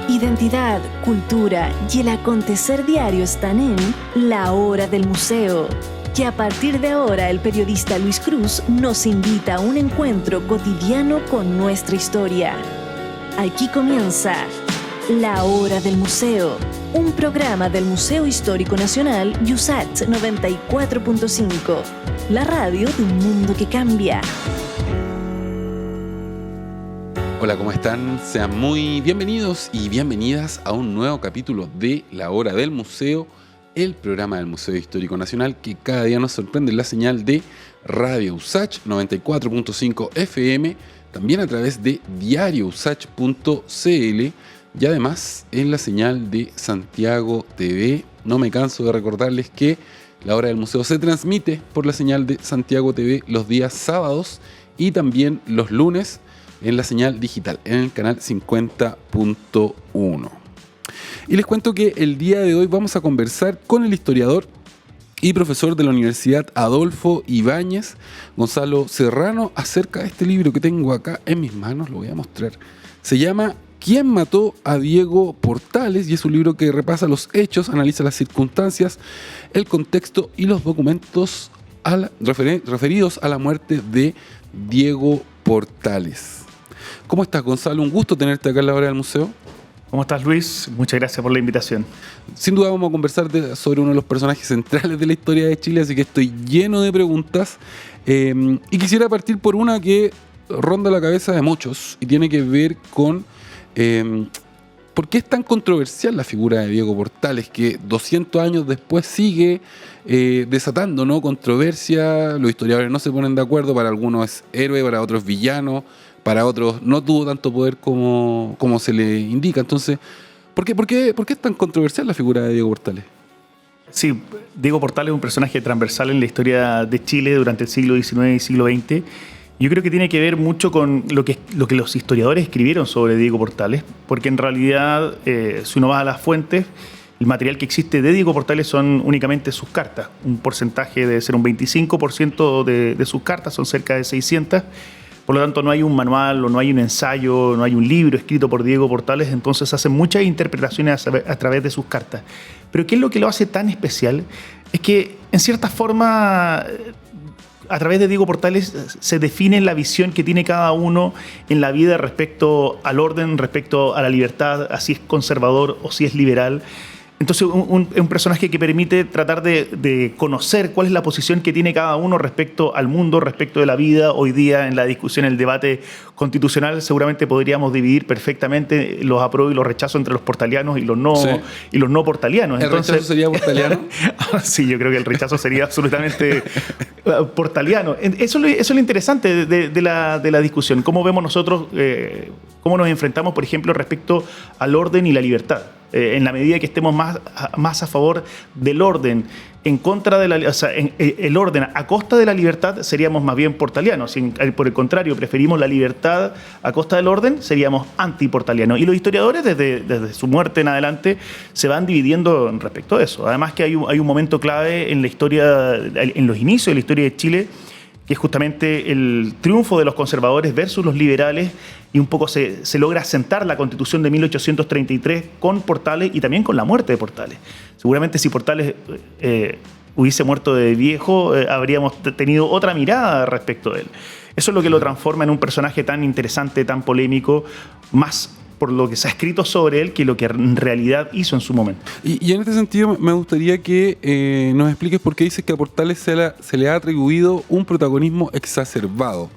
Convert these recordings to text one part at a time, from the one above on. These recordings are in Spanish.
Identidad, cultura y el acontecer diario están en La Hora del Museo, que a partir de ahora el periodista Luis Cruz nos invita a un encuentro cotidiano con nuestra historia. Aquí comienza La Hora del Museo, un programa del Museo Histórico Nacional USACH 94.5, la radio de un mundo que cambia. Hola, ¿cómo están? Sean muy bienvenidos y bienvenidas a un nuevo capítulo de La Hora del Museo, el programa del Museo Histórico Nacional que cada día nos sorprende en la señal de Radio USACH 94.5 FM, también a través de diariousach.cl y además en la señal de Santiago TV. No me canso de recordarles que La Hora del Museo se transmite por la señal de Santiago TV los días sábados y también los lunes en la señal digital, en el canal 50.1. Y les cuento que el día de hoy vamos a conversar con el historiador y profesor de la Universidad Adolfo Ibáñez, Gonzalo Serrano, acerca de este libro que tengo acá en mis manos. Lo voy a mostrar. Se llama ¿Quién mató a Diego Portales? Y es un libro que repasa los hechos, analiza las circunstancias, el contexto y los documentos referidos a la muerte de Diego Portales. ¿Cómo estás, Gonzalo? Un gusto tenerte acá en La Hora del Museo. ¿Cómo estás, Luis? Muchas gracias por la invitación. Sin duda vamos a conversar sobre uno de los personajes centrales de la historia de Chile, así que estoy lleno de preguntas. Y quisiera partir por una que ronda la cabeza de muchos y tiene que ver con por qué es tan controversial la figura de Diego Portales, que 200 años después sigue desatando, ¿no?, controversia. Los historiadores no se ponen de acuerdo, para algunos es héroe, para otros villano, para otros no tuvo tanto poder como se le indica. Entonces, ¿por qué es tan controversial la figura de Diego Portales? Sí, Diego Portales es un personaje transversal en la historia de Chile durante el siglo XIX y siglo XX. Yo creo que tiene que ver mucho con lo que los historiadores escribieron sobre Diego Portales, porque en realidad, si uno va a las fuentes, el material que existe de Diego Portales son únicamente sus cartas. Un porcentaje debe ser un 25% de sus cartas, son cerca de 600. Por lo tanto, no hay un manual o no hay un ensayo, no hay un libro escrito por Diego Portales, entonces hacen muchas interpretaciones a través de sus cartas. Pero ¿qué es lo que lo hace tan especial? Es que, en cierta forma, a través de Diego Portales se define la visión que tiene cada uno en la vida respecto al orden, respecto a la libertad, a si es conservador o si es liberal. Entonces, un personaje que permite tratar de conocer cuál es la posición que tiene cada uno respecto al mundo, respecto de la vida. Hoy día, en la discusión, en el debate constitucional, seguramente podríamos dividir perfectamente los apruebos y los rechazos entre los portalianos y los no, sí, y los no portalianos. ¿El rechazo sería portaliano? Sí, yo creo que el rechazo sería absolutamente portaliano. Eso es lo interesante de la discusión. ¿Cómo vemos nosotros, cómo nos enfrentamos, por ejemplo, respecto al orden y la libertad? En la medida que estemos más a favor del orden, en contra de el orden a costa de la libertad, seríamos más bien portalianos. Si por el contrario preferimos la libertad a costa del orden, seríamos antiportalianos. Y los historiadores desde su muerte en adelante se van dividiendo respecto a eso. Además que hay un momento clave en la historia, en los inicios de la historia de Chile, que es justamente el triunfo de los conservadores versus los liberales, y un poco se logra asentar la Constitución de 1833 con Portales y también con la muerte de Portales. Seguramente si Portales hubiese muerto de viejo, habríamos tenido otra mirada respecto de él. Eso es lo que lo transforma en un personaje tan interesante, tan polémico, más por lo que se ha escrito sobre él que lo que en realidad hizo en su momento. Y en este sentido me gustaría que nos expliques por qué dices que a Portales se le ha atribuido un protagonismo exacerbado.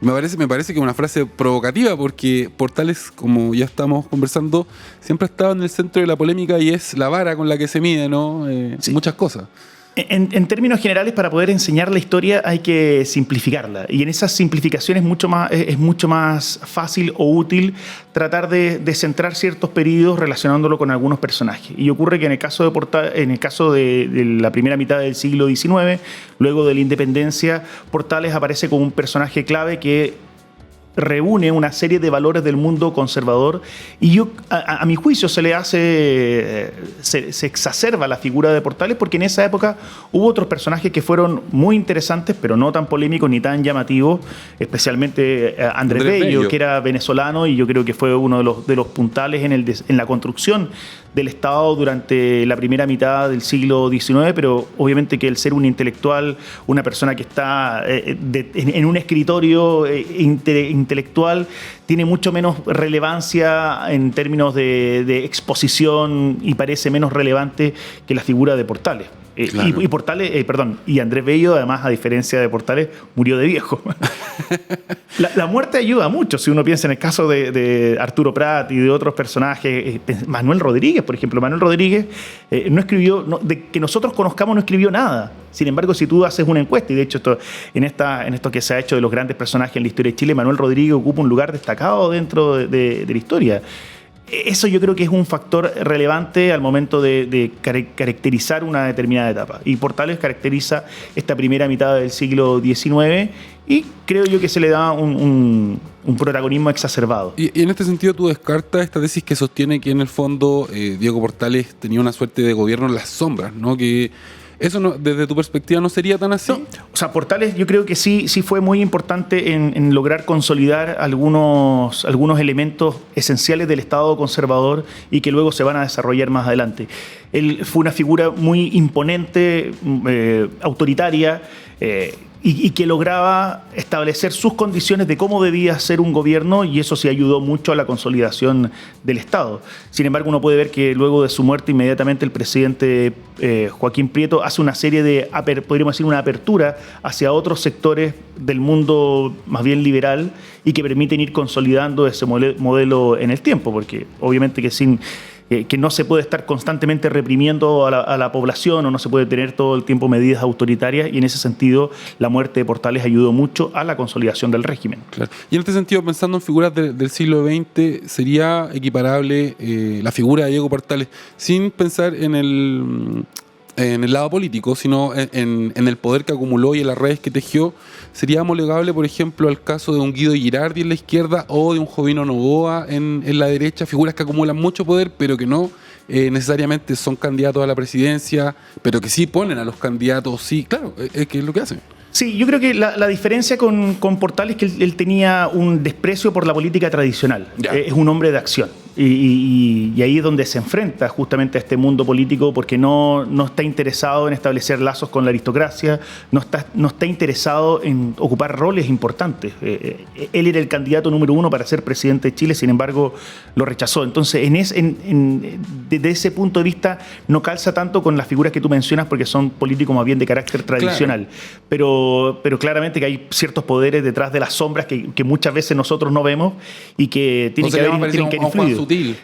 Me parece que es una frase provocativa, porque Portales, como ya estamos conversando, siempre ha estado en el centro de la polémica y es la vara con la que se mide, ¿no? Sí. Muchas cosas. En términos generales, para poder enseñar la historia hay que simplificarla, y en esas simplificaciones es mucho más fácil o útil tratar de centrar ciertos periodos relacionándolo con algunos personajes. Y ocurre que en el caso de la primera mitad del siglo XIX, luego de la independencia, Portales aparece como un personaje clave que reúne una serie de valores del mundo conservador y a mi juicio se exacerba la figura de Portales porque en esa época hubo otros personajes que fueron muy interesantes pero no tan polémicos ni tan llamativos, especialmente Andrés Bello, que era venezolano y yo creo que fue uno de los puntales en la construcción del Estado durante la primera mitad del siglo XIX, pero obviamente que el ser un intelectual, una persona que está en un escritorio intelectual, tiene mucho menos relevancia en términos de exposición y parece menos relevante que la figura de Portales. Claro. Y Andrés Bello, además, a diferencia de Portales, murió de viejo. La muerte ayuda mucho, si uno piensa en el caso de Arturo Prat y de otros personajes. Manuel Rodríguez, por ejemplo. Manuel Rodríguez no escribió, de que nosotros conozcamos, no escribió nada. Sin embargo, si tú haces una encuesta, y de hecho en esto que se ha hecho de los grandes personajes en la historia de Chile, Manuel Rodríguez ocupa un lugar destacado dentro de la historia. Eso yo creo que es un factor relevante al momento de caracterizar una determinada etapa. Y Portales caracteriza esta primera mitad del siglo XIX y creo yo que se le da un protagonismo exacerbado. Y en este sentido tú descartas esta tesis que sostiene que en el fondo Diego Portales tenía una suerte de gobierno en las sombras, ¿no? Que eso no, desde tu perspectiva no sería tan así. No. O sea, Portales yo creo que sí fue muy importante en lograr consolidar algunos elementos esenciales del Estado conservador y que luego se van a desarrollar más adelante. Él fue una figura muy imponente, autoritaria, y que lograba establecer sus condiciones de cómo debía ser un gobierno y eso sí ayudó mucho a la consolidación del Estado. Sin embargo, uno puede ver que luego de su muerte inmediatamente el presidente Joaquín Prieto hace una serie de, podríamos decir, una apertura hacia otros sectores del mundo más bien liberal y que permiten ir consolidando ese modelo en el tiempo, porque obviamente que no se puede estar constantemente reprimiendo a la población o no se puede tener todo el tiempo medidas autoritarias y en ese sentido la muerte de Portales ayudó mucho a la consolidación del régimen. Claro. Y en este sentido, pensando en figuras del siglo XX, ¿sería equiparable la figura de Diego Portales sin pensar en el lado político, sino en el poder que acumuló y en las redes que tejió? ¿Sería homologable, por ejemplo, al caso de un Guido Girardi en la izquierda o de un Jovino Novoa en la derecha? Figuras que acumulan mucho poder, pero que no necesariamente son candidatos a la presidencia, pero que sí ponen a los candidatos, sí, claro, que es lo que hacen. Sí, yo creo que la diferencia con Portales es que él tenía un desprecio por la política tradicional. Es un hombre de acción. Y ahí es donde se enfrenta justamente a este mundo político porque no está interesado en establecer lazos con la aristocracia, no está interesado en ocupar roles importantes. Él era el candidato número 1 para ser presidente de Chile, sin embargo lo rechazó. Entonces, desde ese punto de vista no calza tanto con las figuras que tú mencionas porque son políticos más bien de carácter tradicional. Claro. Pero claramente que hay ciertos poderes detrás de las sombras que muchas veces nosotros no vemos y que tienen que haber influido. Sutil.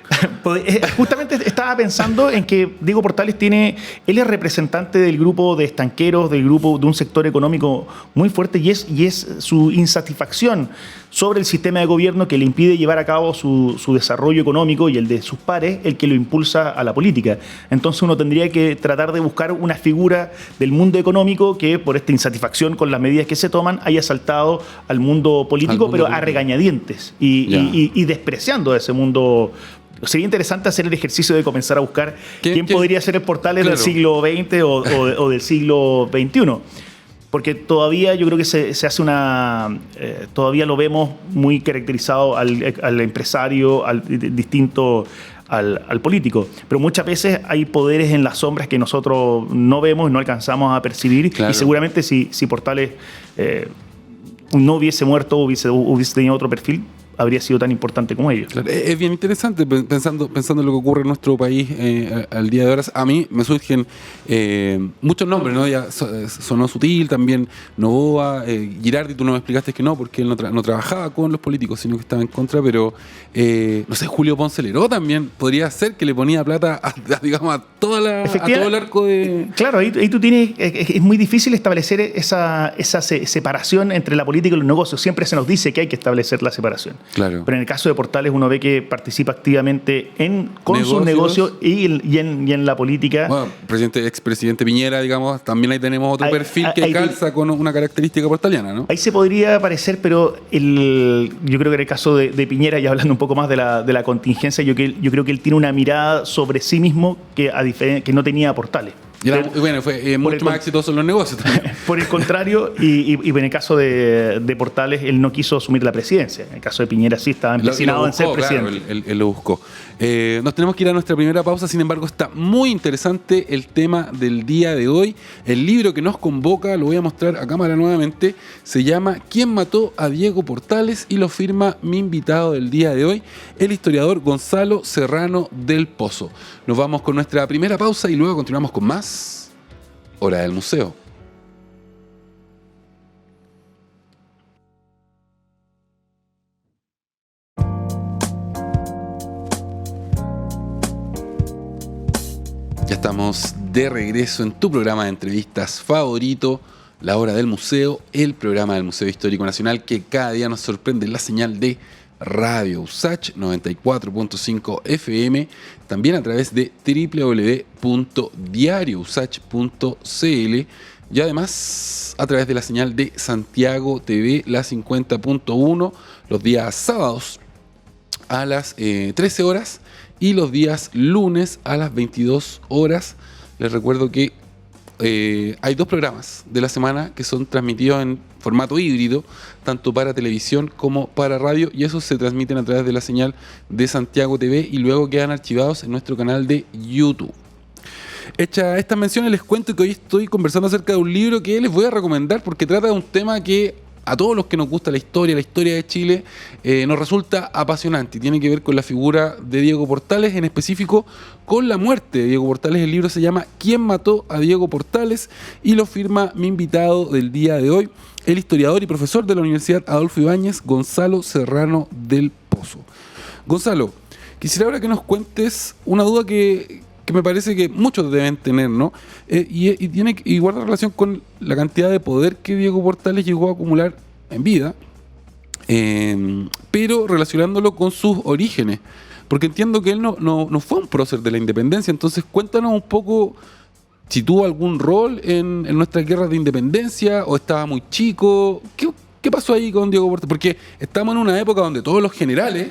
Justamente estaba pensando en que Diego Portales él es representante del grupo de estanqueros, del grupo de un sector económico muy fuerte y es su insatisfacción sobre el sistema de gobierno que le impide llevar a cabo su desarrollo económico y el de sus pares, el que lo impulsa a la política. Entonces uno tendría que tratar de buscar una figura del mundo económico que por esta insatisfacción con las medidas que se toman haya saltado al mundo político, pero a regañadientes y despreciando ese mundo. Sería interesante hacer el ejercicio de comenzar a buscar quién podría ser el Portales del siglo XX o del siglo XXI. Porque todavía yo creo que se hace todavía lo vemos muy caracterizado al empresario, distinto al político. Pero muchas veces hay poderes en las sombras que nosotros no vemos y no alcanzamos a percibir. Claro. Y seguramente si Portales no hubiese muerto o hubiese tenido otro perfil, habría sido tan importante como ellos. Claro, es bien interesante pensando en lo que ocurre en nuestro país al día de ahora. A mí me surgen muchos nombres, ¿no? Ya sonó Sutil, también Novoa, Girardi, tú no me explicaste que no, porque él no trabajaba con los políticos, sino que estaba en contra, pero no sé, Julio Ponce Leró también podría ser que le ponía plata a todo el arco de... Claro, ahí tú tienes... Es muy difícil establecer esa separación entre la política y los negocios. Siempre se nos dice que hay que establecer la separación. Claro. Pero en el caso de Portales uno ve que participa activamente con sus negocios y en la política. Bueno, expresidente Piñera, digamos, también ahí tenemos otro perfil que calza con una característica portaliana, ¿no? Ahí se podría parecer, pero yo creo que en el caso de Piñera, y hablando un poco más de la contingencia, yo creo que él tiene una mirada sobre sí mismo que no tenía Portales. Bueno, fue mucho más exitoso en los negocios también. Por el contrario, y en el caso de Portales, él no quiso asumir la presidencia. En el caso de Piñera sí estaba empecinado en ser presidente. Claro, él lo buscó. Nos tenemos que ir a nuestra primera pausa, sin embargo está muy interesante el tema del día de hoy. El libro que nos convoca, lo voy a mostrar a cámara nuevamente, se llama ¿Quién mató a Diego Portales? Y lo firma mi invitado del día de hoy, el historiador Gonzalo Serrano del Pozo. Nos vamos con nuestra primera pausa y luego continuamos con más Hora del Museo. Ya estamos de regreso en tu programa de entrevistas favorito, La Hora del Museo, el programa del Museo Histórico Nacional que cada día nos sorprende en la señal de Radio USACH 94.5 FM, también a través de www.diariousach.cl y además a través de la señal de Santiago TV, la 50.1, los días sábados a las 13 horas y los días lunes a las 22 horas. Les recuerdo que hay 2 programas de la semana que son transmitidos en formato híbrido, tanto para televisión como para radio, y esos se transmiten a través de la señal de Santiago TV y luego quedan archivados en nuestro canal de YouTube. Hecha estas menciones, les cuento que hoy estoy conversando acerca de un libro que les voy a recomendar porque trata de un tema que a todos los que nos gusta la historia de Chile, nos resulta apasionante y tiene que ver con la figura de Diego Portales, en específico con la muerte de Diego Portales. El libro se llama ¿Quién mató a Diego Portales? Y lo firma mi invitado del día de hoy, el historiador y profesor de la Universidad Adolfo Ibáñez, Gonzalo Serrano del Pozo. Gonzalo, quisiera ahora que nos cuentes una duda que me parece que muchos deben tener, ¿no? Y guarda relación con la cantidad de poder que Diego Portales llegó a acumular en vida, pero relacionándolo con sus orígenes, porque entiendo que él no fue un prócer de la independencia. Entonces cuéntanos un poco si tuvo algún rol en nuestras guerras de independencia o estaba muy chico. ¿Qué pasó ahí con Diego Portales? Porque estamos en una época donde todos los generales,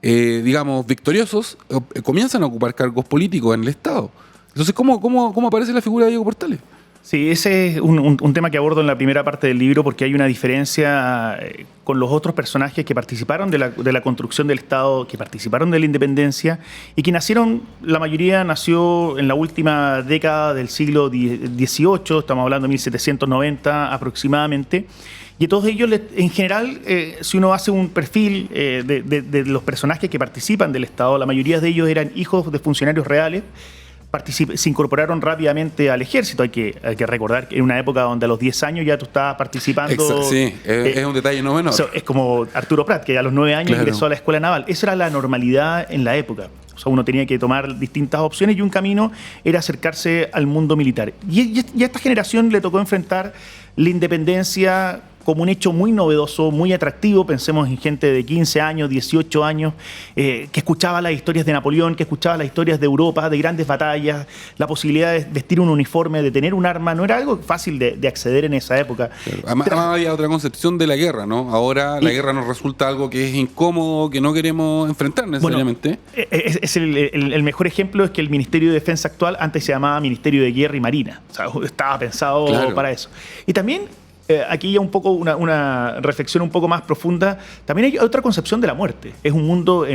digamos, victoriosos, comienzan a ocupar cargos políticos en el Estado. Entonces, ¿cómo aparece la figura de Diego Portales? Sí, ese es un tema que abordo en la primera parte del libro porque hay una diferencia con los otros personajes que participaron de la construcción del Estado, que participaron de la independencia y que la mayoría nació en la última década del siglo XVIII, estamos hablando de 1790 aproximadamente. Y todos ellos, en general, si uno hace un perfil de los personajes que participan del Estado, la mayoría de ellos eran hijos de funcionarios reales, se incorporaron rápidamente al ejército. Hay que recordar que en una época donde a los 10 años ya tú estabas participando. Sí, es un detalle no menor. Es como Arturo Prat, que a los 9 años ingresó a la escuela naval. Esa era la normalidad en la época. O sea, uno tenía que tomar distintas opciones y un camino era acercarse al mundo militar. Y a esta generación le tocó enfrentar la independencia como un hecho muy novedoso, muy atractivo. Pensemos en gente de 15 años, 18 años, que escuchaba las historias de Napoleón, que escuchaba las historias de Europa, de grandes batallas, la posibilidad de vestir un uniforme, de tener un arma, no era algo fácil de acceder en esa época. Además había otra concepción de la guerra, ¿no? Ahora la guerra nos resulta algo que es incómodo, que no queremos enfrentar necesariamente. Bueno, el mejor ejemplo es que el Ministerio de Defensa actual antes se llamaba Ministerio de Guerra y Marina. O sea, estaba pensado para eso. Y también aquí ya un poco una reflexión un poco más profunda. También hay otra concepción de la muerte. Es un mundo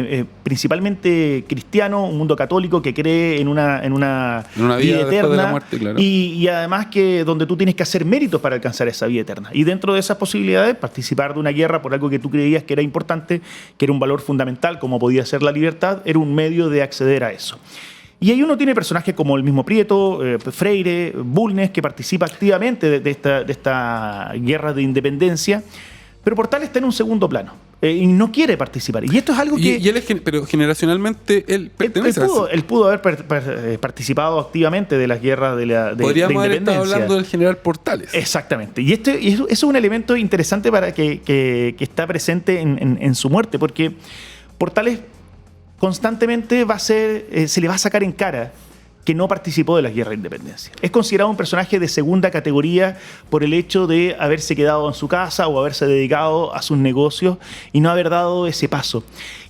principalmente cristiano, un mundo católico que cree en una vida eterna, de la muerte, claro. y además que donde tú tienes que hacer méritos para alcanzar esa vida eterna. Y dentro de esas posibilidades, participar de una guerra por algo que tú creías que era importante, que era un valor fundamental, como podía ser la libertad, era un medio de acceder a eso. Y ahí uno tiene personajes como el mismo Prieto, Freire, Bulnes, que participa activamente de esta guerra de independencia, pero Portales está en un segundo plano. y no quiere participar. Y esto es algo que... Pero generacionalmente él pertenece él pudo haber participado activamente de las guerras de Podríamos de haber estado independencia. hablando del general Portales. Exactamente. Y eso es un elemento interesante para que está presente en su muerte, porque Portales constantemente se le va a sacar en cara que no participó de las guerras de independencia. Es considerado un personaje de segunda categoría por el hecho de haberse quedado en su casa o haberse dedicado a sus negocios y no haber dado ese paso.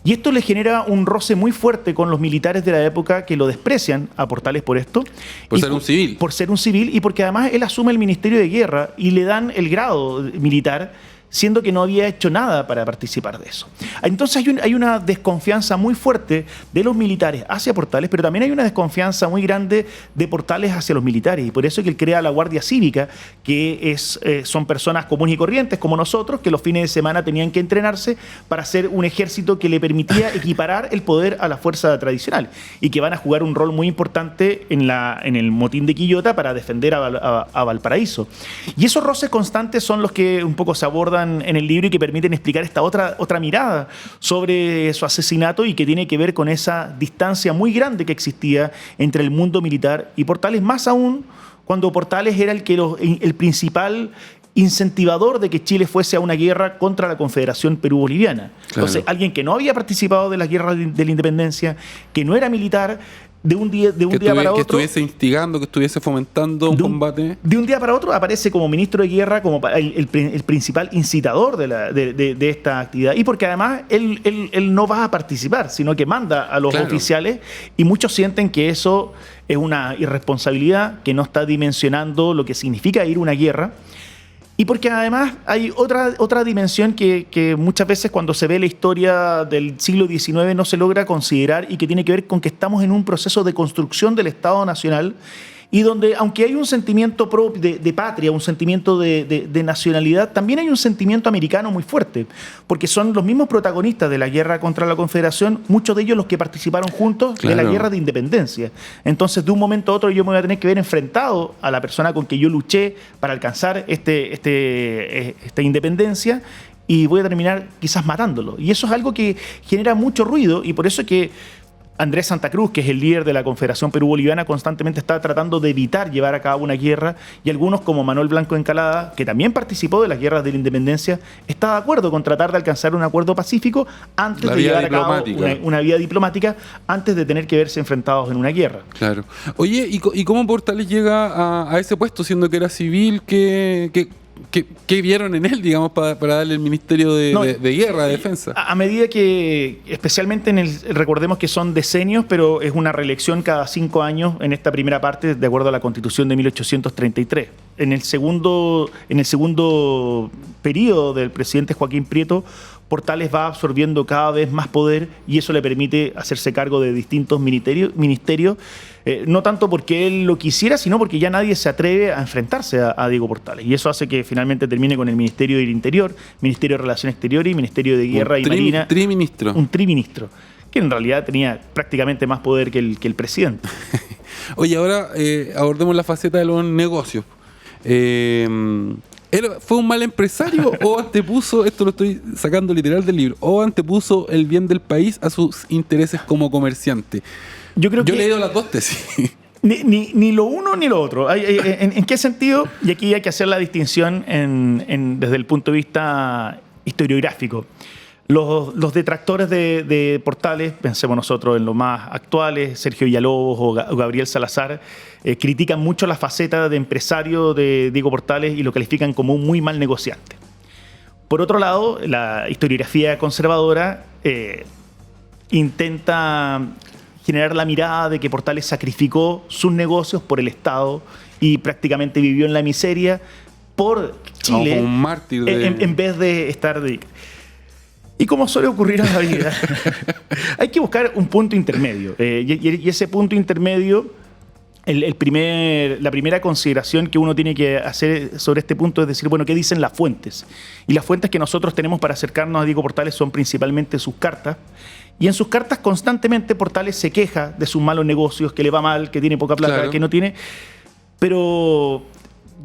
Y esto le genera un roce muy fuerte con los militares de la época que lo desprecian a Portales por esto. Por ser un civil. Por ser un civil y porque además él asume el Ministerio de Guerra y le dan el grado militar, siendo que no había hecho nada para participar de eso. Entonces hay una desconfianza muy fuerte de los militares hacia Portales, pero también hay una desconfianza muy grande de Portales hacia los militares, y por eso es que él crea la Guardia Cívica, que son personas comunes y corrientes como nosotros, que los fines de semana tenían que entrenarse para hacer un ejército que le permitía equiparar el poder a la fuerza tradicional, y que van a jugar un rol muy importante en el motín de Quillota para defender a Valparaíso. Y esos roces constantes son los que un poco se abordan en el libro y que permiten explicar esta otra mirada sobre su asesinato, y que tiene que ver con esa distancia muy grande que existía entre el mundo militar y Portales, más aún cuando Portales era el principal incentivador de que Chile fuese a una guerra contra la Confederación Perú-Boliviana. Claro. Entonces, alguien que no había participado de las guerras de la independencia, que no era militar, de un día para otro, que estuviese instigando, que estuviese fomentando un combate. De un día para otro aparece como ministro de Guerra, como el principal incitador de esta actividad. Y porque además él no va a participar, sino que manda a los oficiales, y muchos sienten que eso es una irresponsabilidad, que no está dimensionando lo que significa ir a una guerra. Y porque además hay otra dimensión que muchas veces cuando se ve la historia del siglo XIX no se logra considerar, y que tiene que ver con que estamos en un proceso de construcción del Estado Nacional, y donde, aunque hay un sentimiento de patria, un sentimiento de nacionalidad, también hay un sentimiento americano muy fuerte, porque son los mismos protagonistas de la guerra contra la Confederación, muchos de ellos los que participaron juntos de la guerra de independencia. Entonces, de un momento a otro, yo me voy a tener que ver enfrentado a la persona con que yo luché para alcanzar esta independencia, y voy a terminar quizás matándolo. Y eso es algo que genera mucho ruido, y por eso es que Andrés Santa Cruz, que es el líder de la Confederación Perú-Boliviana, constantemente está tratando de evitar llevar a cabo una guerra, y algunos, como Manuel Blanco Encalada, que también participó de las guerras de la independencia, está de acuerdo con tratar de alcanzar un acuerdo pacífico antes de llevar a cabo una vía diplomática, antes de tener que verse enfrentados en una guerra. Claro. Oye, ¿y cómo Portales llega a ese puesto, siendo que era civil? ¿Qué vieron en él, digamos, para darle el Ministerio de Guerra, de Defensa? A medida que, especialmente recordemos que son decenios, pero es una reelección cada 5 años en esta primera parte, de acuerdo a la Constitución de 1833. En el segundo periodo del presidente Joaquín Prieto, Portales va absorbiendo cada vez más poder, y eso le permite hacerse cargo de distintos ministerios, no tanto porque él lo quisiera, sino porque ya nadie se atreve a enfrentarse a Diego Portales. Y eso hace que finalmente termine con el Ministerio del Interior, Ministerio de Relaciones Exteriores y Ministerio de Guerra y Marina. Un triministro, que en realidad tenía prácticamente más poder que el presidente. Oye, ahora abordemos la faceta de los negocios. ¿Él fue un mal empresario o antepuso, esto lo estoy sacando literal del libro, o antepuso el bien del país a sus intereses como comerciante? Yo he leído las dos tesis. Ni lo uno ni lo otro. ¿En qué sentido? Y aquí hay que hacer la distinción desde el punto de vista historiográfico. Los detractores de Portales, pensemos nosotros en los más actuales, Sergio Villalobos o Gabriel Salazar, critican mucho la faceta de empresario de Diego Portales y lo califican como un muy mal negociante. Por otro lado, la historiografía conservadora intenta generar la mirada de que Portales sacrificó sus negocios por el Estado y prácticamente vivió en la miseria por Chile, como un mártir en vez de estar dedicado. Y como suele ocurrir en la vida, hay que buscar un punto intermedio. Y ese punto intermedio, la primera consideración que uno tiene que hacer sobre este punto es decir, bueno, ¿qué dicen las fuentes? Y las fuentes que nosotros tenemos para acercarnos a Diego Portales son principalmente sus cartas. Y en sus cartas constantemente Portales se queja de sus malos negocios, que le va mal, que tiene poca plata, claro, que no tiene. Pero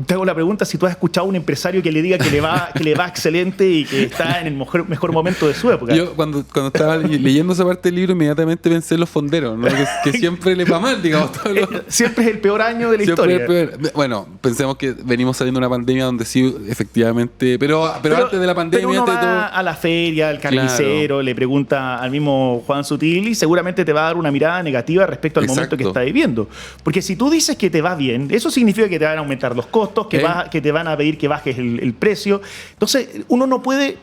te hago la pregunta si tú has escuchado a un empresario que le diga que le va excelente y que está en el mejor momento de su época. Yo cuando estaba leyendo esa parte del libro inmediatamente pensé en los fonderos, ¿no? que siempre les va mal, digamos. Siempre es el peor año de la historia. Bueno, pensemos que venimos saliendo de una pandemia donde sí, efectivamente, pero antes de la pandemia... Pero uno va a la feria, al carnicero, le pregunta al mismo Juan Sutil y seguramente te va a dar una mirada negativa respecto al momento que está viviendo. Porque si tú dices que te va bien, eso significa que te van a aumentar los costos, que te van a pedir que bajes el precio. Entonces, uno no puede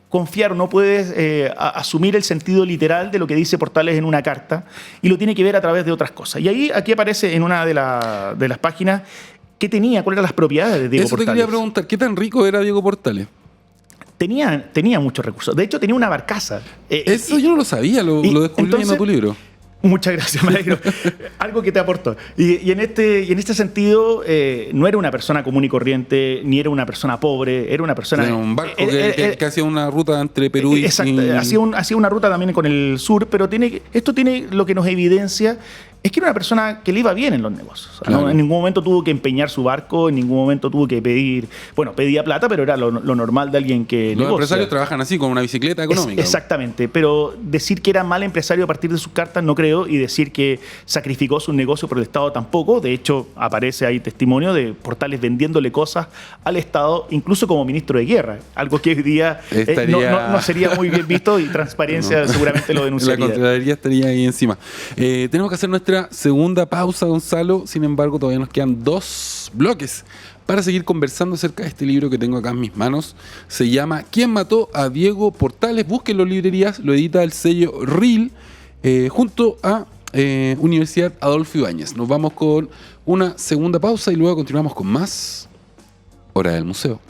confiar, no puede asumir el sentido literal de lo que dice Portales en una carta y lo tiene que ver a través de otras cosas. Y aquí aparece en una de las páginas cuáles eran las propiedades de Diego Portales. Eso te quería preguntar, ¿qué tan rico era Diego Portales? Tenía muchos recursos. De hecho, tenía una barcaza. Eso yo no lo sabía, lo descubrí leyendo tu libro. Muchas gracias, me alegro. Algo que te aportó. Y en este sentido, no era una persona común y corriente, ni era una persona pobre, era una persona... Era un barco que hacía una ruta entre Perú y... Exacto, hacía una ruta también con el sur, pero esto tiene lo que nos evidencia es que era una persona que le iba bien en los negocios. Claro. ¿No? En ningún momento tuvo que empeñar su barco, en ningún momento tuvo que pedía plata, pero era lo normal de alguien que Los negocia. empresarios trabajan así, con una bicicleta económica. Exactamente, pero decir que era mal empresario a partir de sus cartas no creo, y decir que sacrificó su negocio por el Estado tampoco. De hecho, aparece ahí testimonio de Portales vendiéndole cosas al Estado, incluso como ministro de guerra, algo que hoy día no sería muy bien visto, y Transparencia seguramente lo denunciaría. La Contraloría estaría ahí encima. Tenemos que hacer nuestra segunda pausa, Gonzalo. Sin embargo, todavía nos quedan 2 bloques para seguir conversando acerca de este libro que tengo acá en mis manos. Se llama ¿Quién mató a Diego Portales? Búsquenlo en librerías, lo edita el sello RIL junto a Universidad Adolfo Ibáñez. Nos vamos con una segunda pausa y luego continuamos con más Hora del Museo.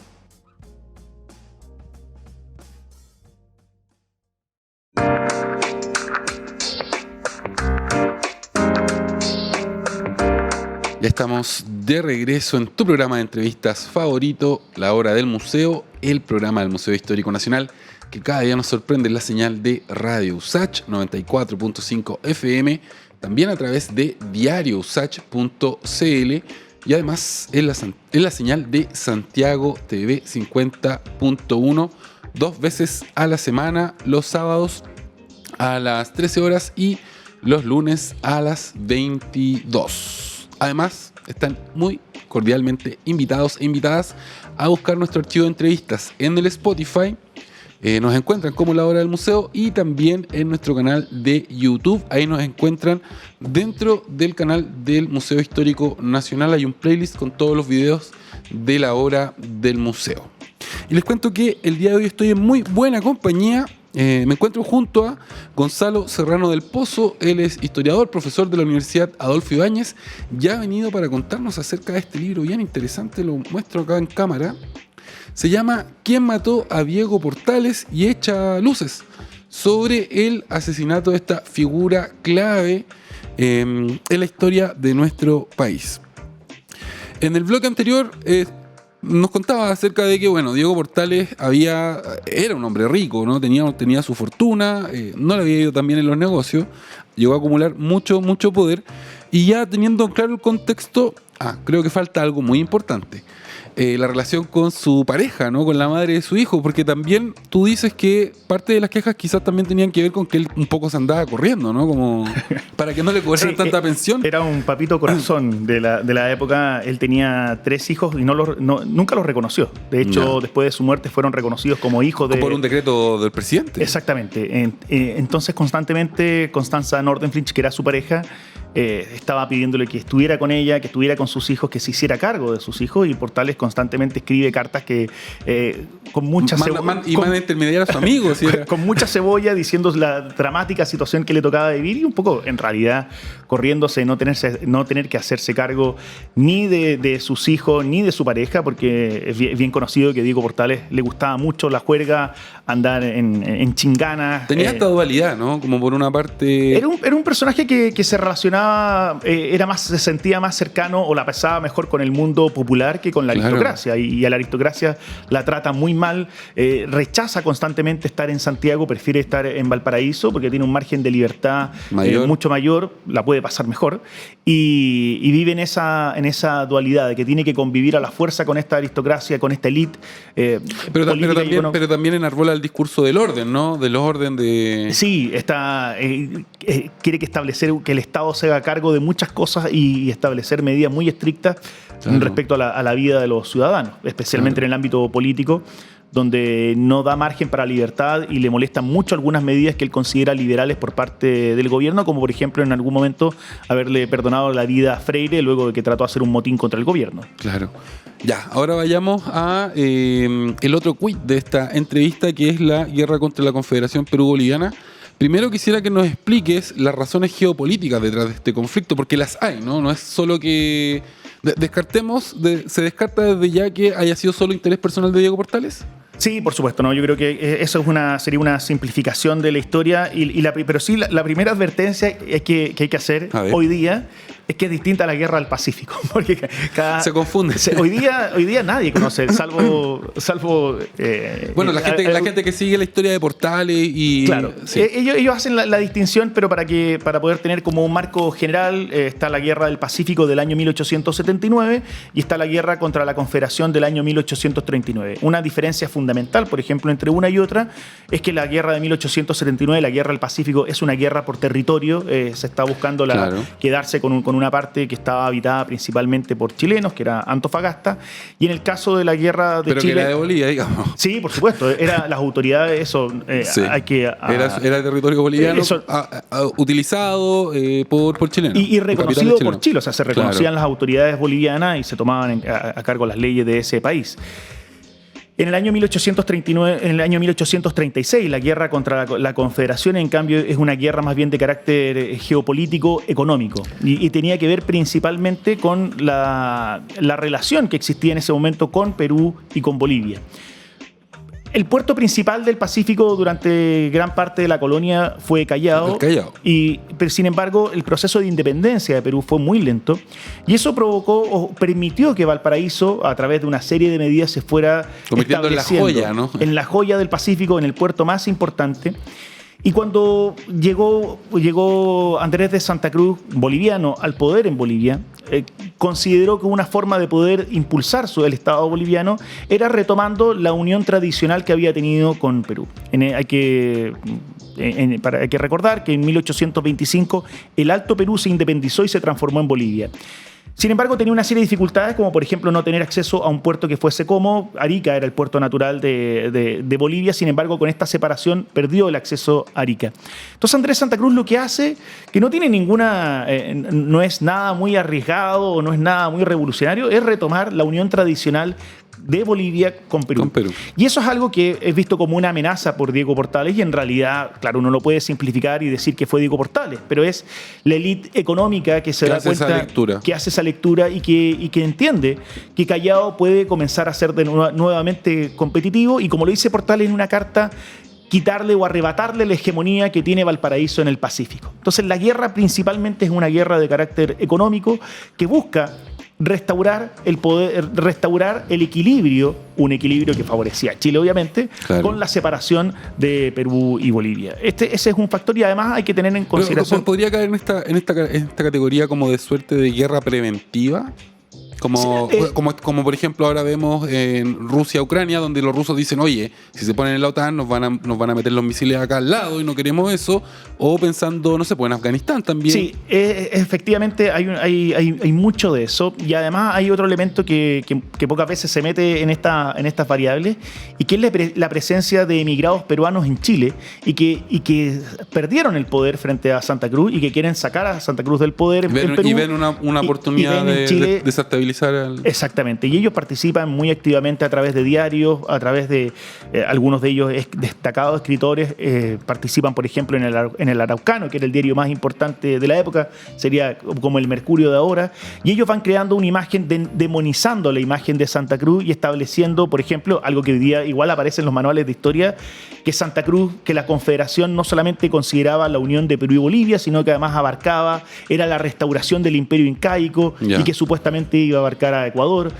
Ya estamos de regreso en tu programa de entrevistas favorito, La Hora del Museo, el programa del Museo Histórico Nacional, que cada día nos sorprende en la señal de Radio USACH 94.5 FM, también a través de diariousach.cl y además en la señal de Santiago TV 50.1, 2 veces a la semana, los sábados a las 13 horas y los lunes a las 22. Además, están muy cordialmente invitados e invitadas a buscar nuestro archivo de entrevistas en el Spotify. Nos encuentran como La Hora del Museo y también en nuestro canal de YouTube. Ahí nos encuentran dentro del canal del Museo Histórico Nacional. Hay un playlist con todos los videos de La Hora del Museo. Y les cuento que el día de hoy estoy en muy buena compañía. Me encuentro junto a Gonzalo Serrano del Pozo. Él es historiador, profesor de la Universidad Adolfo Ibáñez. Ya ha venido para contarnos acerca de este libro bien interesante. Lo muestro acá en cámara. Se llama ¿Quién mató a Diego Portales? Y echa luces sobre el asesinato de esta figura clave en la historia de nuestro país. En el bloque anterior nos contaba acerca de que, bueno, Diego Portales era un hombre rico, ¿no? Tenía su fortuna, no le había ido tan bien en los negocios, llegó a acumular mucho poder, y ya teniendo claro el contexto, creo que falta algo muy importante. La relación con su pareja, ¿no? Con la madre de su hijo, porque también tú dices que parte de las quejas quizás también tenían que ver con que él un poco se andaba corriendo, ¿no? Como para que no le cobraran tanta pensión. Era un papito corazón de la época. Él tenía 3 hijos y nunca los reconoció. De hecho, después de su muerte fueron reconocidos como hijos de... Por un decreto del presidente. Exactamente. Entonces, constantemente, Constanza Nordenflinch, que era su pareja, estaba pidiéndole que estuviera con ella, que estuviera con sus hijos, que se hiciera cargo de sus hijos, y Portales constantemente escribe cartas que con mucha manda intermediar a sus amigos. ¿Sí? Con mucha cebolla, diciendo la dramática situación que le tocaba vivir, y un poco, en realidad, corriéndose, no tener que hacerse cargo ni de sus hijos, ni de su pareja, porque es bien conocido que Diego Portales le gustaba mucho la juerga, andar en chinganas. Tenía esta dualidad, ¿no? Como por una parte... Era un personaje que se relacionaba relacionaba, se sentía más cercano o la pasaba mejor con el mundo popular que con la aristocracia. Y a la aristocracia la trata muy mal, rechaza constantemente estar en Santiago, prefiere estar en Valparaíso porque tiene un margen de libertad mucho mayor, la puede pasar mejor, y vive en esa dualidad de que tiene que convivir a la fuerza con esta aristocracia, con esta élite. Pero también enarbola el discurso del orden, ¿no? Del orden de... Sí, quiere que el Estado se haga cargo de muchas cosas y establecer medidas muy estrictas respecto a la vida de los ciudadanos, especialmente en el ámbito político, donde no da margen para la libertad y le molestan mucho algunas medidas que él considera liberales por parte del gobierno, como por ejemplo en algún momento haberle perdonado la vida a Freire luego de que trató de hacer un motín contra el gobierno. Claro. Ya, ahora vayamos a el otro quid de esta entrevista, que es la guerra contra la Confederación Perú-Boliviana. Primero quisiera que nos expliques las razones geopolíticas detrás de este conflicto, porque las hay, ¿no? No es solo que... ¿Se descarta desde ya que haya sido solo interés personal de Diego Portales? Sí, por supuesto, ¿no? Yo creo que eso sería una simplificación de la historia, pero sí la primera advertencia que hay que hacer hoy día es que es distinta a la guerra del Pacífico, porque se confunde. Hoy día nadie conoce, salvo bueno, la gente que sigue la historia de Portales y... Claro, sí. ellos hacen la distinción, pero para poder tener como un marco general está la guerra del Pacífico del año 1879 y está la guerra contra la Confederación del año 1839. Una diferencia fundamental, por ejemplo, entre una y otra es que la guerra de 1879, la guerra del Pacífico, es una guerra por territorio, se está buscando quedarse con una parte que estaba habitada principalmente por chilenos, que era Antofagasta, y en el caso de la guerra de Chile... Pero que era de Bolivia, digamos. Sí, por supuesto, las autoridades, hay que... Era territorio boliviano utilizado por chilenos. Y reconocido por Chile, o sea, se reconocían las autoridades bolivianas y se tomaban a cargo las leyes de ese país. En el año 1836, la guerra contra la Confederación, en cambio, es una guerra más bien de carácter geopolítico, económico, y tenía que ver principalmente con la relación que existía en ese momento con Perú y con Bolivia. El puerto principal del Pacífico durante gran parte de la colonia fue Callao. Pero sin embargo, el proceso de independencia de Perú fue muy lento y eso permitió que Valparaíso, a través de una serie de medidas, se fuera convirtiendo en la joya, ¿no? En la joya del Pacífico, en el puerto más importante. Y cuando llegó Andrés de Santa Cruz, boliviano, al poder en Bolivia, consideró que una forma de poder impulsar el Estado boliviano era retomando la unión tradicional que había tenido con Perú. Hay que recordar que en 1825 el Alto Perú se independizó y se transformó en Bolivia. Sin embargo, tenía una serie de dificultades, como por ejemplo no tener acceso a un puerto que fuese como Arica, era el puerto natural de Bolivia. Sin embargo, con esta separación perdió el acceso a Arica. Entonces Andrés Santa Cruz lo que hace, que no tiene no es nada muy arriesgado o no es nada muy revolucionario, es retomar la unión tradicional de Bolivia con Perú. Y eso es algo que es visto como una amenaza por Diego Portales y en realidad, claro, uno lo puede simplificar y decir que fue Diego Portales, pero es la élite económica que se da cuenta, que hace esa lectura y que entiende que Callao puede comenzar a ser nuevamente competitivo y, como lo dice Portales en una carta, quitarle o arrebatarle la hegemonía que tiene Valparaíso en el Pacífico. Entonces la guerra principalmente es una guerra de carácter económico que busca restaurar el poder, restaurar el equilibrio, un equilibrio que favorecía a Chile, obviamente, con la separación de Perú y Bolivia. Ese es un factor y además hay que tener en consideración... ¿Podría caer en esta categoría como de suerte de guerra preventiva? Como por ejemplo ahora vemos en Rusia-Ucrania, donde los rusos dicen, oye, si se ponen en la OTAN nos van a meter los misiles acá al lado y no queremos eso. O pensando, no sé, pues en Afganistán también. Sí, efectivamente hay mucho de eso. Y además hay otro elemento que pocas veces se mete en estas variables, y que es la presencia de emigrados peruanos en Chile y que perdieron el poder frente a Santa Cruz y que quieren sacar a Santa Cruz del poder en Perú. Y ven una oportunidad de desestabilizar neutralizar al... Exactamente, y ellos participan muy activamente a través de diarios, a través de algunos de ellos destacados escritores, participan por ejemplo en el Araucano, que era el diario más importante de la época, sería como el Mercurio de ahora, y ellos van creando una imagen, demonizando la imagen de Santa Cruz y estableciendo, por ejemplo, algo que hoy día igual aparece en los manuales de historia, que Santa Cruz, que la Confederación no solamente consideraba la unión de Perú y Bolivia, sino que además abarcaba, era la restauración del Imperio Incaico, y que supuestamente iba a abarcar a Ecuador,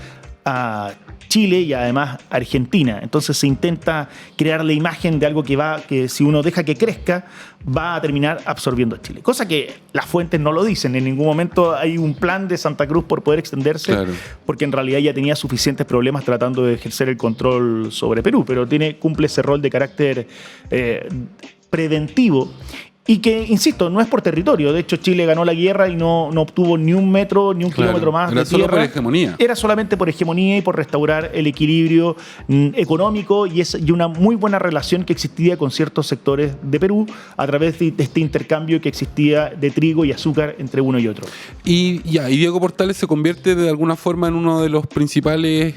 a Chile y además Argentina. Entonces se intenta crear la imagen de algo que si uno deja que crezca, va a terminar absorbiendo a Chile. Cosa que las fuentes no lo dicen. En ningún momento hay un plan de Santa Cruz por poder extenderse, porque en realidad ya tenía suficientes problemas tratando de ejercer el control sobre Perú, pero cumple ese rol de carácter preventivo. Y que, insisto, no es por territorio. De hecho, Chile ganó la guerra y no obtuvo ni un metro, ni un kilómetro más de tierra. Era solo por hegemonía. Era solamente por hegemonía y por restaurar el equilibrio económico y una muy buena relación que existía con ciertos sectores de Perú a través de este intercambio que existía de trigo y azúcar entre uno y otro. Y Diego Portales se convierte de alguna forma en uno de los principales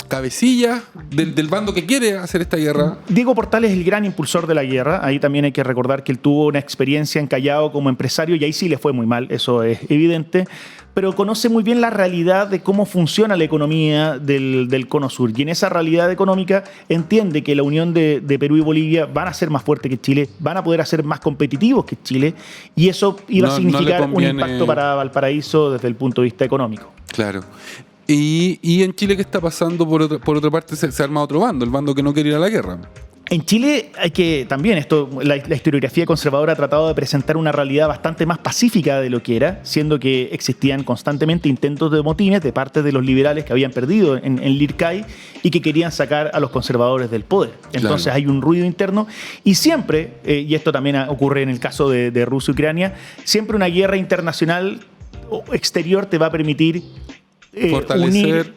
cabecillas del bando que quiere hacer esta guerra. Diego Portales es el gran impulsor de la guerra. Ahí también hay que recordar que él tuvo una experiencia en Callao como empresario y ahí sí le fue muy mal, eso es evidente, pero conoce muy bien la realidad de cómo funciona la economía del Cono Sur, y en esa realidad económica entiende que la unión de Perú y Bolivia van a ser más fuertes que Chile, van a poder ser más competitivos que Chile, y eso iba a significar un impacto para Valparaíso desde el punto de vista económico. Claro. Y en Chile, ¿qué está pasando? Por otra parte, se arma otro bando, el bando que no quiere ir a la guerra. En Chile hay que también, la historiografía conservadora ha tratado de presentar una realidad bastante más pacífica de lo que era, siendo que existían constantemente intentos de motines de parte de los liberales que habían perdido en Lircay y que querían sacar a los conservadores del poder. Entonces hay un ruido interno y siempre, y esto también ocurre en el caso de Rusia y Ucrania, siempre una guerra internacional exterior te va a permitir establecer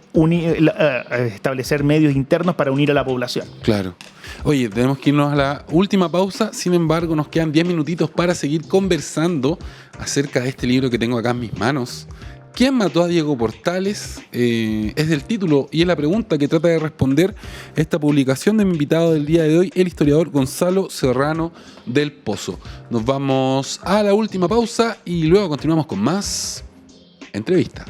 medios internos para unir a la población. Claro. Oye, tenemos que irnos a la última pausa, sin embargo nos quedan 10 minutitos para seguir conversando acerca de este libro que tengo acá en mis manos. ¿Quién mató a Diego Portales? Es del título y es la pregunta que trata de responder esta publicación de mi invitado del día de hoy, el historiador Gonzalo Serrano del Pozo. Nos vamos a la última pausa y luego continuamos con más entrevista.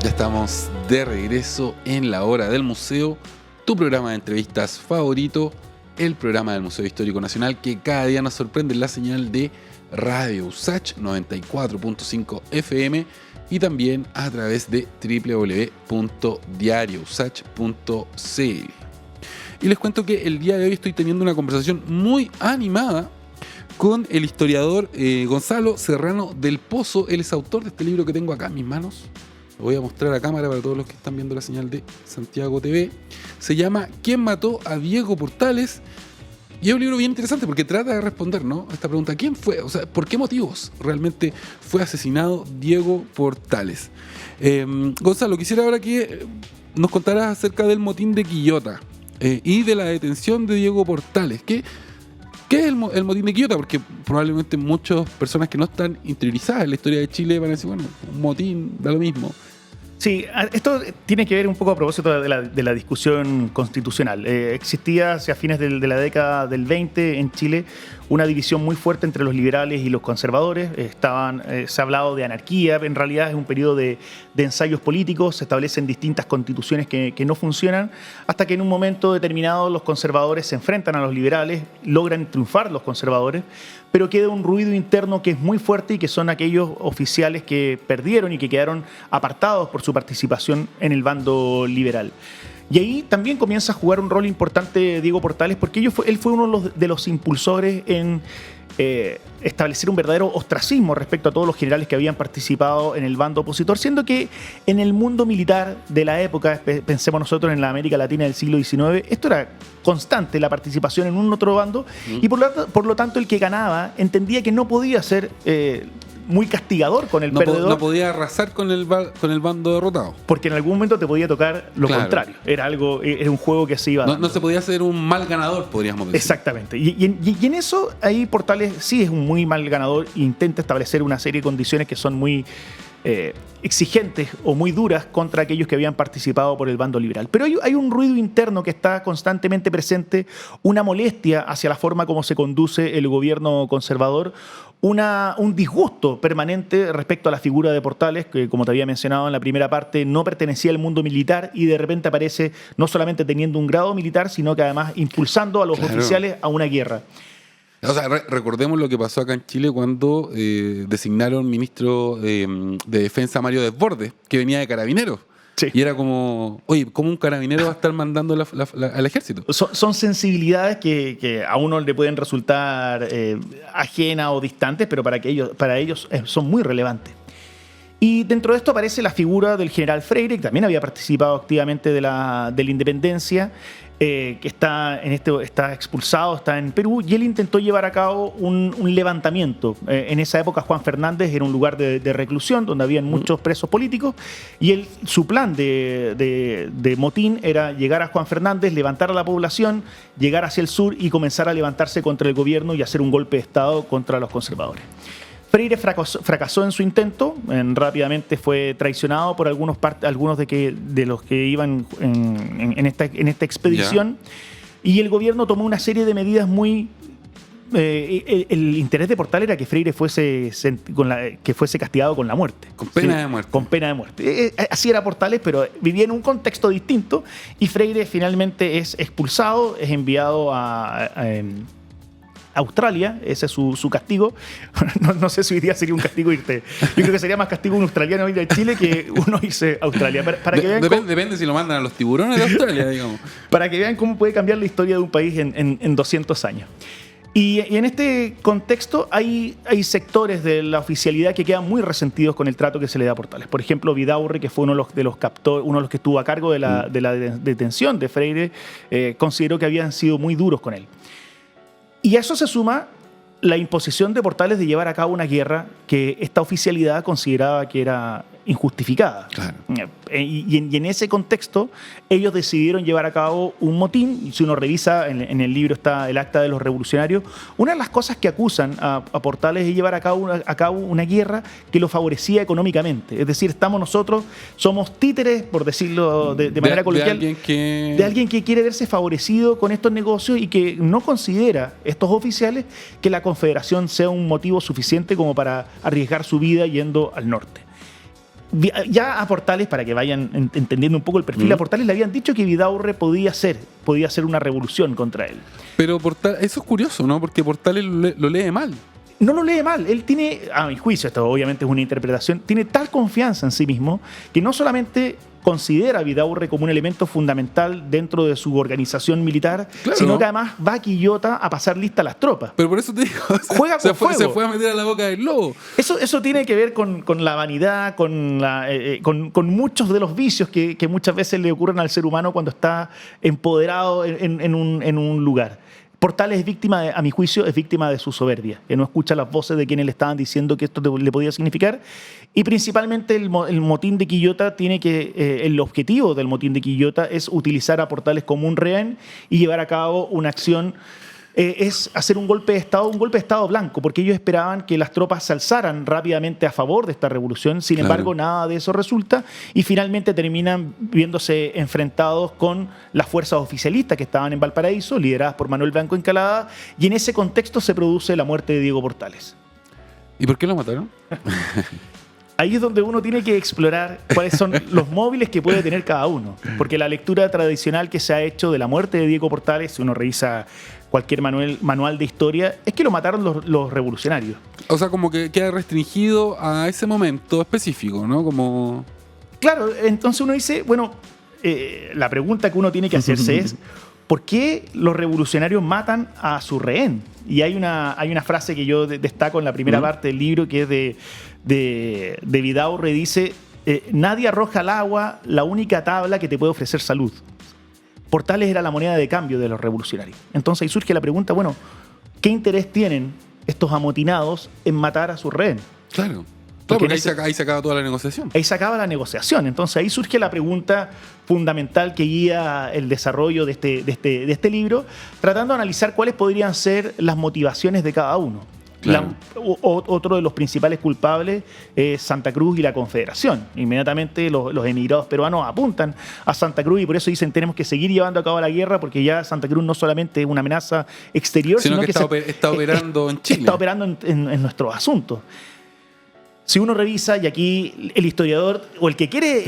Estamos de regreso en La Hora del Museo, tu programa de entrevistas favorito, el programa del Museo Histórico Nacional que cada día nos sorprende en la señal de Radio USACH 94.5 FM y también a través de www.diariousach.cl. Y les cuento que el día de hoy estoy teniendo una conversación muy animada con el historiador Gonzalo Serrano del Pozo. Él es autor de este libro que tengo acá en mis manos. Lo voy a mostrar a cámara para todos los que están viendo la señal de Santiago TV. Se llama ¿Quién mató a Diego Portales? Y es un libro bien interesante porque trata de responder, ¿no?, a esta pregunta. ¿Quién fue? O sea, ¿por qué motivos realmente fue asesinado Diego Portales? Gonzalo, quisiera ahora que nos contaras acerca del motín de Quillota y de la detención de Diego Portales. ¿Qué es el motín de Quillota? Porque probablemente muchas personas que no están interiorizadas en la historia de Chile van a decir, bueno, un motín, da lo mismo. Sí, esto tiene que ver un poco a propósito de la discusión constitucional. Existía hacia fines de la década del 20 en Chile una división muy fuerte entre los liberales y los conservadores. Se ha hablado de anarquía, en realidad es un periodo de ensayos políticos, se establecen distintas constituciones que no funcionan, hasta que en un momento determinado los conservadores se enfrentan a los liberales, logran triunfar los conservadores, pero queda un ruido interno que es muy fuerte y que son aquellos oficiales que perdieron y que quedaron apartados por su participación en el bando liberal. Y ahí también comienza a jugar un rol importante Diego Portales, porque él fue uno de los impulsores en establecer un verdadero ostracismo respecto a todos los generales que habían participado en el bando opositor, siendo que en el mundo militar de la época, pensemos nosotros en la América Latina del siglo XIX, esto era constante, la participación en un otro bando, y por lo tanto el que ganaba entendía que no podía ser muy castigador con el perdedor. No podía arrasar con el bando derrotado. Porque en algún momento te podía tocar lo Claro. contrario. Era un juego que se iba dando. No se podía ser un mal ganador, podríamos decir. Exactamente. Y en eso, ahí Portales sí es un muy mal ganador e intenta establecer una serie de condiciones que son muy exigentes o muy duras contra aquellos que habían participado por el bando liberal. Pero hay un ruido interno que está constantemente presente, una molestia hacia la forma como se conduce el gobierno conservador, un disgusto permanente respecto a la figura de Portales, que como te había mencionado en la primera parte, no pertenecía al mundo militar y de repente aparece no solamente teniendo un grado militar, sino que además impulsando a los oficiales a una guerra. O sea, recordemos lo que pasó acá en Chile cuando designaron ministro de Defensa a Mario Desbordes, que venía de Carabineros. Sí. Y era como, oye, ¿cómo un carabinero va a estar mandando al ejército? Son sensibilidades que a uno le pueden resultar ajenas o distantes, pero para ellos son muy relevantes. Y dentro de esto aparece la figura del general Freire, que también había participado activamente de la independencia, que está expulsado, está en Perú, y él intentó llevar a cabo un levantamiento. En esa época Juan Fernández era un lugar de reclusión donde habían muchos presos políticos, y su plan de motín era llegar a Juan Fernández, levantar a la población, llegar hacia el sur y comenzar a levantarse contra el gobierno y hacer un golpe de Estado contra los conservadores. Freire fracasó en su intento, rápidamente fue traicionado por algunos de los que iban en esta expedición, y el gobierno tomó una serie de medidas muy... el interés de Portales era que Freire fuese castigado con la muerte. Con pena de muerte. Con pena de muerte. Así era Portales, pero vivía en un contexto distinto, y Freire finalmente es expulsado, es enviado a Australia, ese es su castigo. No sé si hoy día sería un castigo irte. Yo creo que sería más castigo un australiano ir a Chile que uno irse a Australia. Para que vean depende si lo mandan a los tiburones de Australia, digamos. Para que vean cómo puede cambiar la historia de un país en 200 años. Y en este contexto hay sectores de la oficialidad que quedan muy resentidos con el trato que se le da a Portales. Por ejemplo, Vidaurre, que fue uno de los que estuvo a cargo de la detención de Freire, consideró que habían sido muy duros con él. Y a eso se suma la imposición de Portales de llevar a cabo una guerra que esta oficialidad consideraba que era injustificada. Claro. Y en ese contexto, ellos decidieron llevar a cabo un motín. Y si uno revisa, en el libro está el Acta de los Revolucionarios, una de las cosas que acusan a Portales es llevar a cabo una guerra que lo favorecía económicamente. Es decir, nosotros somos títeres, por decirlo de manera coloquial, de alguien que quiere verse favorecido con estos negocios y que no considera, estos oficiales, que la Confederación sea un motivo suficiente como para arriesgar su vida yendo al norte. Ya a Portales, para que vayan entendiendo un poco el perfil, a Portales le habían dicho que Vidaurre podía hacer una revolución contra él. Pero eso es curioso, ¿no? Porque Portales lo lee mal. No lo lee mal. Él tiene, a mi juicio, esto obviamente es una interpretación, tiene tal confianza en sí mismo que no solamente considera a Vidaurre como un elemento fundamental dentro de su organización militar, claro, sino que además va a Quillota a pasar lista a las tropas. Pero por eso te digo, juega con fuego. Se fue a meter a la boca del lobo. Eso tiene que ver con la vanidad, con muchos de los vicios que muchas veces le ocurren al ser humano cuando está empoderado en un lugar. Portales es víctima, a mi juicio, es víctima de su soberbia, que no escucha las voces de quienes le estaban diciendo que esto le podía significar. Y principalmente el motín de Quillota el objetivo del motín de Quillota es utilizar a Portales como un rehén y llevar a cabo una acción, es hacer un golpe de Estado blanco, porque ellos esperaban que las tropas se alzaran rápidamente a favor de esta revolución. Sin embargo, nada de eso resulta, y finalmente terminan viéndose enfrentados con las fuerzas oficialistas que estaban en Valparaíso, lideradas por Manuel Blanco Encalada, y en ese contexto se produce la muerte de Diego Portales. ¿Y por qué lo mataron? Ahí es donde uno tiene que explorar cuáles son los móviles que puede tener cada uno, porque la lectura tradicional que se ha hecho de la muerte de Diego Portales, si uno revisa cualquier manual de historia, es que lo mataron los revolucionarios. O sea, como que queda restringido a ese momento específico, ¿no? Como... Claro, entonces uno dice, bueno, la pregunta que uno tiene que hacerse es, ¿por qué los revolucionarios matan a su rehén? Y hay una frase que yo destaco en la primera parte del libro, que es de Vidaurre, dice, nadie arroja al agua la única tabla que te puede ofrecer salud. Portales era la moneda de cambio de los revolucionarios. Entonces ahí surge la pregunta, bueno, ¿qué interés tienen estos amotinados en matar a su rehén? Claro, porque ahí se acaba toda la negociación. Ahí se acaba la negociación. Entonces ahí surge la pregunta fundamental que guía el desarrollo de este libro, tratando de analizar cuáles podrían ser las motivaciones de cada uno. Claro. Otro de los principales culpables es Santa Cruz y la Confederación. Inmediatamente los emigrados peruanos apuntan a Santa Cruz y por eso dicen tenemos que seguir llevando a cabo la guerra porque ya Santa Cruz no solamente es una amenaza exterior, sino que está operando en Chile. Está operando en nuestros asuntos. Si uno revisa, y aquí el historiador o el que quiere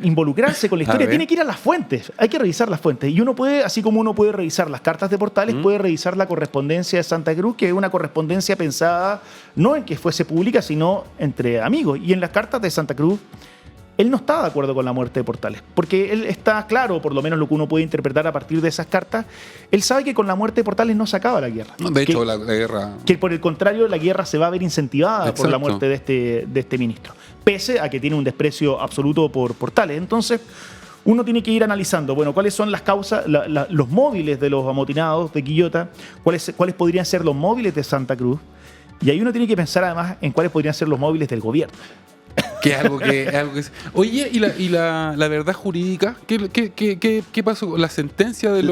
involucrarse con la historia tiene que ir a las fuentes, hay que revisar las fuentes. Y uno puede, así como uno puede revisar las cartas de Portales, puede revisar la correspondencia de Santa Cruz, que es una correspondencia pensada no en que fuese pública, sino entre amigos. Y en las cartas de Santa Cruz, él no está de acuerdo con la muerte de Portales, porque él está claro, por lo menos lo que uno puede interpretar a partir de esas cartas, él sabe que con la muerte de Portales no se acaba la guerra. No, de hecho, la guerra... Que por el contrario, la guerra se va a ver incentivada Exacto. por la muerte de este ministro, pese a que tiene un desprecio absoluto por Portales. Entonces, uno tiene que ir analizando, bueno, cuáles son las causas, los móviles de los amotinados de Quillota, cuáles podrían ser los móviles de Santa Cruz, y ahí uno tiene que pensar además en cuáles podrían ser los móviles del gobierno. Que es algo que... Oye, ¿y la verdad jurídica? ¿Qué pasó con la sentencia de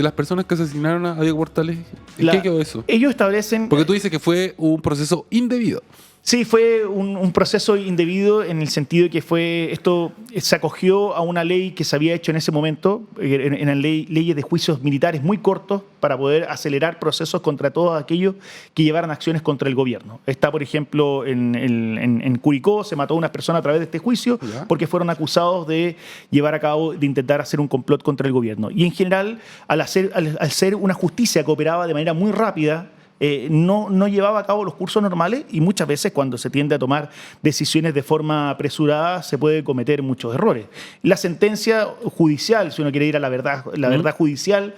las personas que asesinaron a Diego Portales? ¿En qué quedó eso? Ellos establecen... Porque tú dices que fue un proceso indebido. Sí, fue un proceso indebido en el sentido de que esto se acogió a una ley que se había hecho en ese momento, en la leyes de juicios militares muy cortos para poder acelerar procesos contra todos aquellos que llevaran acciones contra el gobierno. Está, por ejemplo, en Curicó se mató a una persona a través de este juicio porque fueron acusados de llevar a cabo, de intentar hacer un complot contra el gobierno. Y en general, al ser una justicia que operaba de manera muy rápida, no llevaba a cabo los cursos normales y muchas veces cuando se tiende a tomar decisiones de forma apresurada se puede cometer muchos errores. La sentencia judicial, si uno quiere ir a la verdad judicial,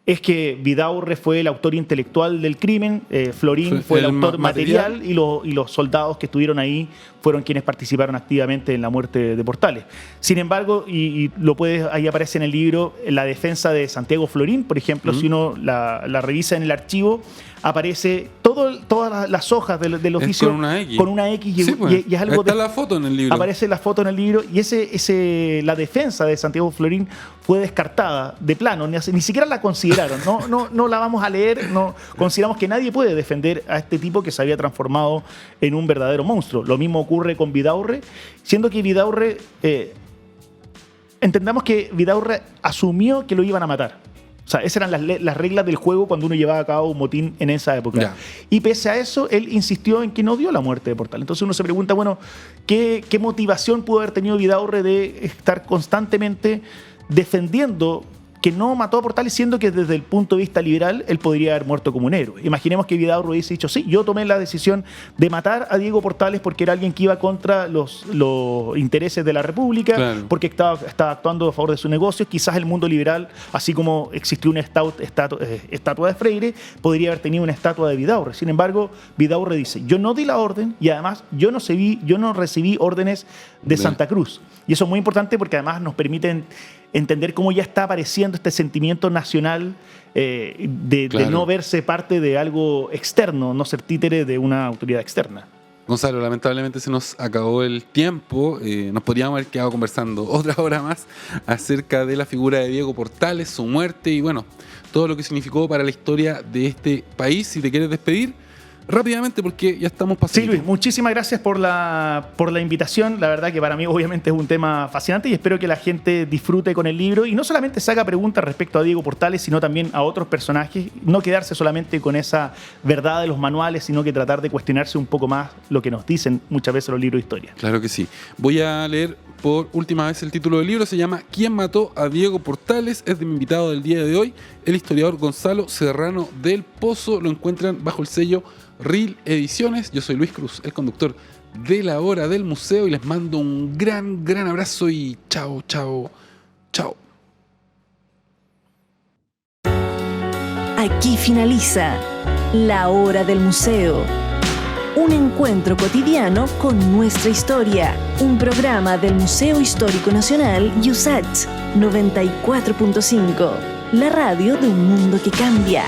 es que Vidaurre fue el autor intelectual del crimen, Florín fue el autor material y los soldados que estuvieron ahí fueron quienes participaron activamente en la muerte de Portales. Sin embargo, ahí aparece en el libro la defensa de Santiago Florín, por ejemplo, si uno la revisa en el archivo, aparece todas las hojas del oficio con una X sí, pues, y es algo está la foto en el libro. Aparece la foto en el libro y la defensa de Santiago Florín fue descartada de plano, ni siquiera la consideraron, no la vamos a leer, no consideramos que nadie puede defender a este tipo que se había transformado en un verdadero monstruo. Lo mismo ocurre con Vidaurre, siendo que Vidaurre entendamos que Vidaurre asumió que lo iban a matar. O sea, esas eran las reglas del juego cuando uno llevaba a cabo un motín en esa época. Ya. Y pese a eso, él insistió en que no dio la muerte de Portales. Entonces uno se pregunta, bueno, ¿qué motivación pudo haber tenido Vidaurre de estar constantemente defendiendo que no mató a Portales, siendo que desde el punto de vista liberal él podría haber muerto como un héroe? Imaginemos que Vidaurre hubiese dicho, sí, yo tomé la decisión de matar a Diego Portales porque era alguien que iba contra los intereses de la República, claro, porque estaba actuando a favor de sus negocios. Quizás el mundo liberal, así como existió una estatua de Freire, podría haber tenido una estatua de Vidaurre. Sin embargo, Vidaurre dice, yo no di la orden y además yo no recibí órdenes de Santa Cruz. Y eso es muy importante porque además nos permite entender cómo ya está apareciendo este sentimiento nacional de no verse parte de algo externo, no ser títere de una autoridad externa. Gonzalo, lamentablemente se nos acabó el tiempo. Nos podríamos haber quedado conversando otra hora más acerca de la figura de Diego Portales, su muerte y bueno, todo lo que significó para la historia de este país. Si te quieres despedir rápidamente porque ya estamos pasando. Sí, Luis, muchísimas gracias por la invitación. La verdad que para mí obviamente es un tema fascinante y espero que la gente disfrute con el libro y no solamente se haga preguntas respecto a Diego Portales, sino también a otros personajes. No quedarse solamente con esa verdad de los manuales, sino que tratar de cuestionarse un poco más lo que nos dicen muchas veces los libros de historia. Claro que sí. Voy a leer por última vez el título del libro. Se llama ¿Quién mató a Diego Portales? Es de mi invitado del día de hoy, el historiador Gonzalo Serrano del Pozo. Lo encuentran bajo el sello RIL Ediciones. Yo soy Luis Cruz, el conductor de La Hora del Museo y les mando un gran abrazo y chao. Aquí finaliza La Hora del Museo. Un encuentro cotidiano con nuestra historia. Un programa del Museo Histórico Nacional USACH 94.5. La radio de un mundo que cambia.